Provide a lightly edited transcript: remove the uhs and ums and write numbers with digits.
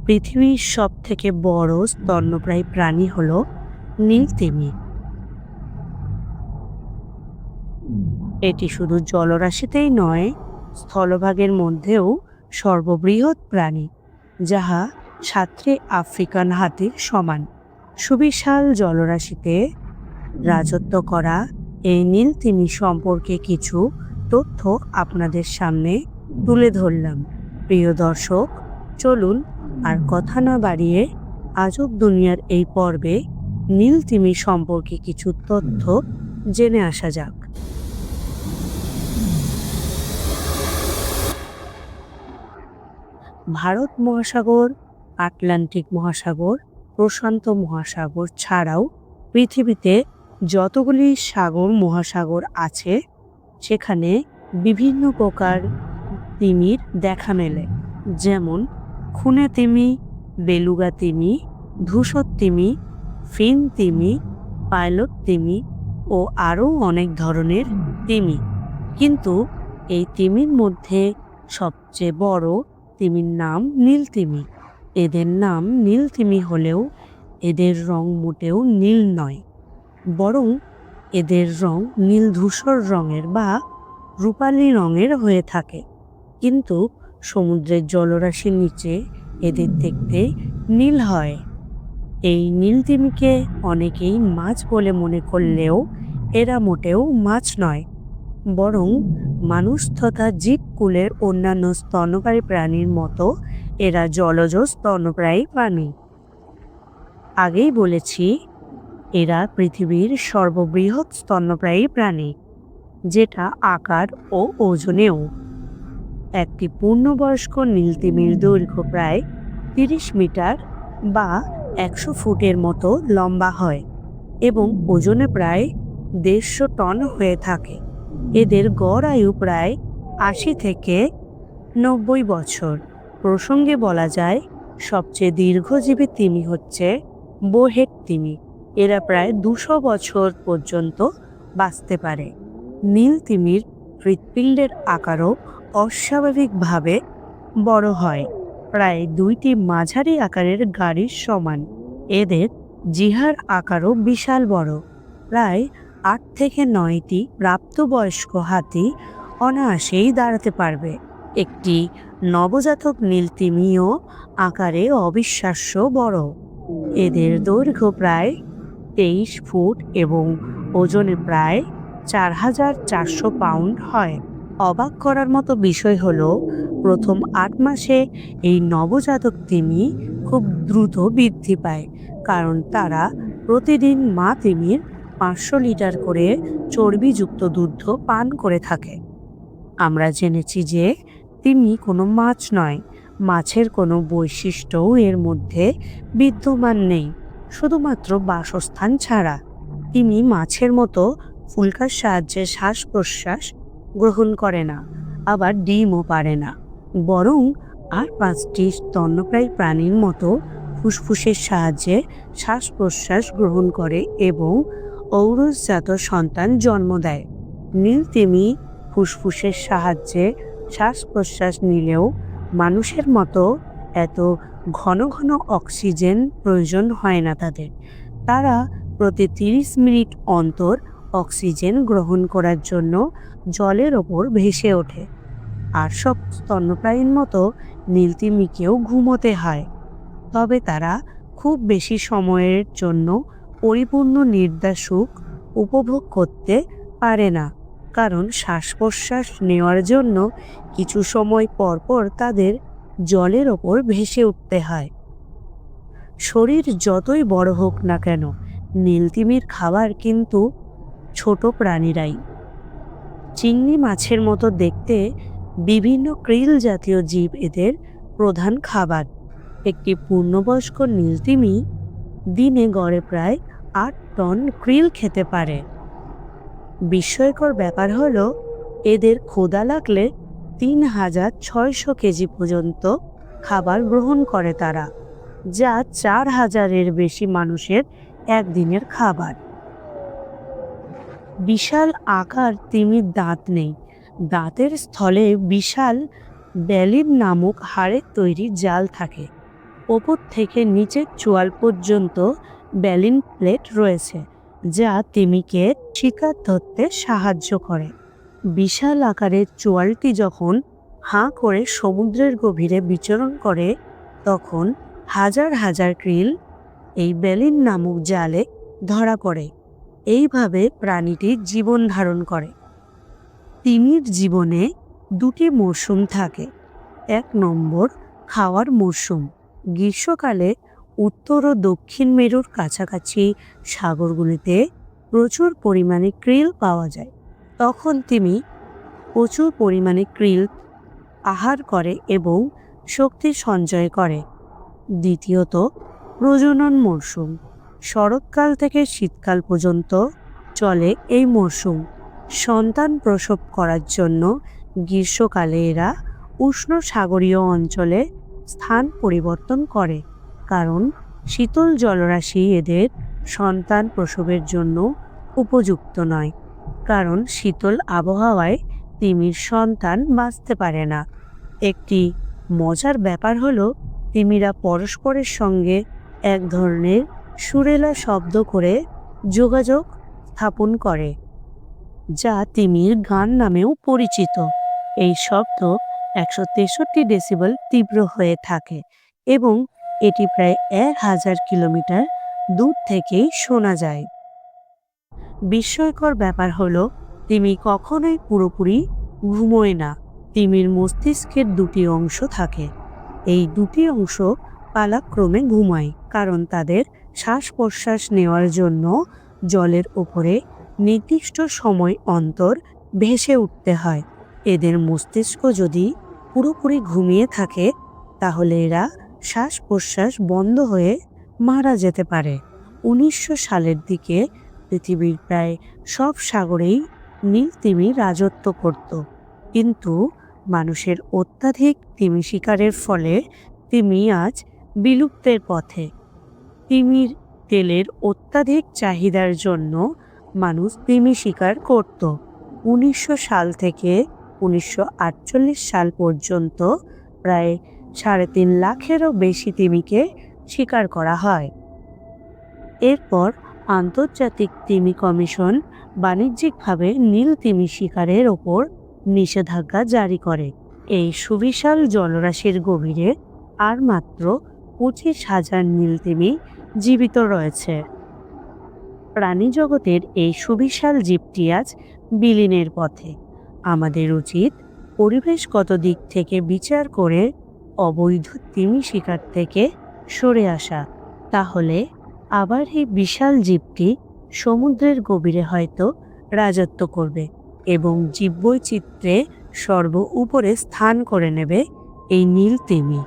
পৃথিবীর সবথেকে বড় স্তন্যপ্রায়ী প্রাণী হল নীল তিমি। এটি শুধু জলরাশিতেই নয়, স্থলভাগের মধ্যেও সর্ববৃহৎ প্রাণী, যাহা সাতটি আফ্রিকান হাতির সমান। সুবিশাল জলরাশিতে রাজত্ব করা এই নীল তিমি সম্পর্কে কিছু তথ্য আপনাদের সামনে তুলে ধরলাম। প্রিয় দর্শক, চলুন আর কথা না বাড়িয়ে আজব দুনিয়ার এই পর্বে নীল তিমি সম্পর্কে কিছু তথ্য জেনে আসা যাক। ভারত মহাসাগর, আটলান্টিক মহাসাগর, প্রশান্ত মহাসাগর ছাড়াও পৃথিবীতে যতগুলি সাগর মহাসাগর আছে, সেখানে বিভিন্ন প্রকার তিমির দেখা মেলে। যেমন খুনে তিমি, বেলুগা তিমি, ধূসর তিমি, ফিন তিমি, পাইলট তিমি ও আরও অনেক ধরনের তিমি। কিন্তু এই তিমির মধ্যে সবচেয়ে বড় তিমির নাম নীল তিমি। এদের নাম নীল তিমি হলেও এদের রং মোটেও নীল নয়, বরং এদের রং নীল ধূসর রঙের বা রূপালী রঙের হয়ে থাকে। কিন্তু সমুদ্রের জলরাশির নিচে এদের দেখতে নীল হয়। এই নীল তিমিকে অনেকেই মাছ বলে মনে করলেও এরা মোটেও মাছ নয়, বরং মানুষ তথা জীবকুলের অন্যান্য স্তন্যপায়ী প্রাণীর মতো এরা জলজ স্তন্যপায়ী প্রাণী। আগেই বলেছি, এরা পৃথিবীর সর্ববৃহৎ স্তন্যপায়ী প্রাণী, যেটা আকার ও ওজনেও। একটি পূর্ণবয়স্ক নীল তিমির দৈর্ঘ্য প্রায় 30 মিটার বা 100 ফুটের মতো লম্বা হয় এবং ওজনে প্রায় 150 টন হয়ে থাকে। এদের গড় আয়ু প্রায় 80 থেকে 90 বছর। প্রসঙ্গে বলা যায়, সবচেয়ে দীর্ঘজীবী তিমি হচ্ছে বোহেড তিমি। এরা প্রায় 200 বছর পর্যন্ত বাঁচতে পারে। নীল তিমির হৃৎপিণ্ডের আকারও অস্বাভাবিকভাবে বড় হয়, প্রায় 2টি মাঝারি আকারের গাড়ির সমান। এদের জিহার আকারও বিশাল বড়, প্রায় 8 থেকে 9টি প্রাপ্তবয়স্ক হাতি অনায়াসেই দাঁড়াতে পারবে। একটি নবজাতক নীল তিমিও আকারে অবিশ্বাস্য বড়। এদের দৈর্ঘ্য প্রায় 23 ফুট এবং ওজনে প্রায় 4400 পাউন্ড হয়। অবাক করার মতো বিষয় হলো, প্রথম 8 মাসে এই নবজাতক তিমি খুব দ্রুত বৃদ্ধি পায়, কারণ তারা প্রতিদিন মা তিমির 500 লিটার করে চর্বিযুক্ত দুধ পান করে থাকে। আমরা জেনেছি যে তিমি কোনো মাছ নয়, মাছের কোনো বৈশিষ্ট্যও এর মধ্যে বিদ্যমান নেই, শুধুমাত্র বাসস্থান ছাড়া। তিমি মাছের মতো ফুলকার সাহায্যে শ্বাস প্রশ্বাস গ্রহণ করে না, আবার ডিমও পারে না, বরং আর 5টি স্তন্যপায়ী প্রাণীর মতো ফুসফুসের সাহায্যে শ্বাস প্রশ্বাস গ্রহণ করে এবং ঔরসজাত সন্তান জন্ম দেয়। নীল তিমি ফুসফুসের সাহায্যে শ্বাস প্রশ্বাস নিলেও মানুষের মতো এত ঘন ঘন অক্সিজেন প্রয়োজন হয় না তাদের। তারা প্রতি 30 মিনিট অন্তর অক্সিজেন গ্রহণ করার জন্য জলের ওপর ভেসে ওঠে। আর সব স্তন্যপ্রায়ীর মতো নীল তিমিকেও ঘুমোতে হয়, তবে তারা খুব বেশি সময়ের জন্য পরিপূর্ণ নির্দাস সুখ উপভোগ করতে পারে না, কারণ শ্বাস প্রশ্বাস নেওয়ার জন্য কিছু সময় পর পর তাদের জলের ওপর ভেসে উঠতে হয়। শরীর যতই বড় হোক না কেন, নীল তিমির খাবার কিন্তু ছোট প্রাণীরাই। চিংড়ি মাছের মতো দেখতে বিভিন্ন krill জাতীয় জীব এদের প্রধান খাবার। একটি পূর্ণবয়স্ক নীল তিমি দিনে গড়ে প্রায় 8 টন krill খেতে পারে। বিস্ময়কর ব্যাপার হলো, এদের ক্ষুধা লাগলে 3600 কেজি পর্যন্ত খাবার গ্রহণ করে তারা, যা 4000-এর বেশি মানুষের একদিনের খাবার। বিশাল আকার তিমির দাঁত নেই। দাঁতের স্থলে বিশাল ব্যালিন নামক হাড়ের তৈরি জাল থাকে। ওপর থেকে নিচের চোয়াল পর্যন্ত ব্যালিন প্লেট রয়েছে, যা তিমিকে শিকার ধরতে সাহায্য করে। বিশাল আকারের চোয়ালটি যখন হাঁ করে সমুদ্রের গভীরে বিচরণ করে, তখন হাজার হাজার ক্রিল এই ব্যালিন নামক জালে ধরা পড়ে। এইভাবে প্রাণীটি জীবন ধারণ করে। তিমির জীবনে দুটি মরশুম থাকে। 1 নম্বর খাওয়ার মরশুম। গ্রীষ্মকালে উত্তর ও দক্ষিণ মেরুর কাছাকাছি সাগরগুলিতে প্রচুর পরিমাণে ক্রিল পাওয়া যায়। তখন তিমি প্রচুর পরিমাণে ক্রিল আহার করে এবং শক্তি সঞ্চয় করে। দ্বিতীয়ত প্রজনন মরশুম। শরৎকাল থেকে শীতকাল পর্যন্ত চলে এই মরশুম। সন্তান প্রসব করার জন্য গ্রীষ্মকালে এরা উষ্ণ সাগরীয় অঞ্চলে স্থান পরিবর্তন করে, কারণ শীতল জলরাশি এদের সন্তান প্রসবের জন্য উপযুক্ত নয়। কারণ শীতল আবহাওয়ায় তিমির সন্তান বাঁচতে পারে না। একটি মজার ব্যাপার হলো, তিমিরা পরস্পরের সঙ্গে এক ধরনের সুরেলা শব্দ করে যোগাযোগ স্থাপন করে, যা তিমির গান নামেও পরিচিত। এই শব্দ 163 ডেসিবেল তীব্র হয়ে থাকে এবং এটি প্রায় 1000 কিলোমিটার দূর থেকেই শোনা যায়। বিস্ময়কর ব্যাপার হলো, তিমি কখনোই পুরোপুরি ঘুমোয় না। তিমির মস্তিষ্কের দুটি অংশ থাকে। এই দুটি অংশ পালাক্রমে ঘুমায়, কারণ তাদের শ্বাস প্রশ্বাস নেওয়ার জন্য জলের ওপরে নির্দিষ্ট সময় অন্তর ভেসে উঠতে হয়। এদের মস্তিষ্ক যদি পুরোপুরি ঘুমিয়ে থাকে, তাহলে এরা শ্বাস প্রশ্বাস বন্ধ হয়ে মারা যেতে পারে। 1900 সালের দিকে পৃথিবীর প্রায় সব সাগরেই নীল তিমি রাজত্ব করত, কিন্তু মানুষের অত্যাধিক তিমি শিকারের ফলে তিমি আজ বিলুপ্তের পথে। তিমির তেলের অত্যাধিক চাহিদার জন্য মানুষ তিমি শিকার করত। 1900 সাল থেকে 1948 সাল পর্যন্ত প্রায় 3.5 লাখেরও বেশি তিমিকে শিকার করা হয়। এরপর আন্তর্জাতিক তিমি কমিশন বাণিজ্যিকভাবে নীল তিমি শিকারের ওপর নিষেধাজ্ঞা জারি করে। এই সুবিশাল জলরাশির গভীরে আর মাত্র 25,000 নীল তিমি জীবিত রয়েছে। প্রাণীজগতের এই সুবিশাল জীবটি আজ বিলীনের পথে। আমাদের উচিত পরিবেশগত দিক থেকে বিচার করে অবৈধ তিমি শিকার থেকে সরে আসা। তাহলে আবার এই বিশাল জীবটি সমুদ্রের গভীরে হয়তো রাজত্ব করবে এবং জীববৈচিত্র্যে সর্ব উপরে স্থান করে নেবে এই নীল তিমি।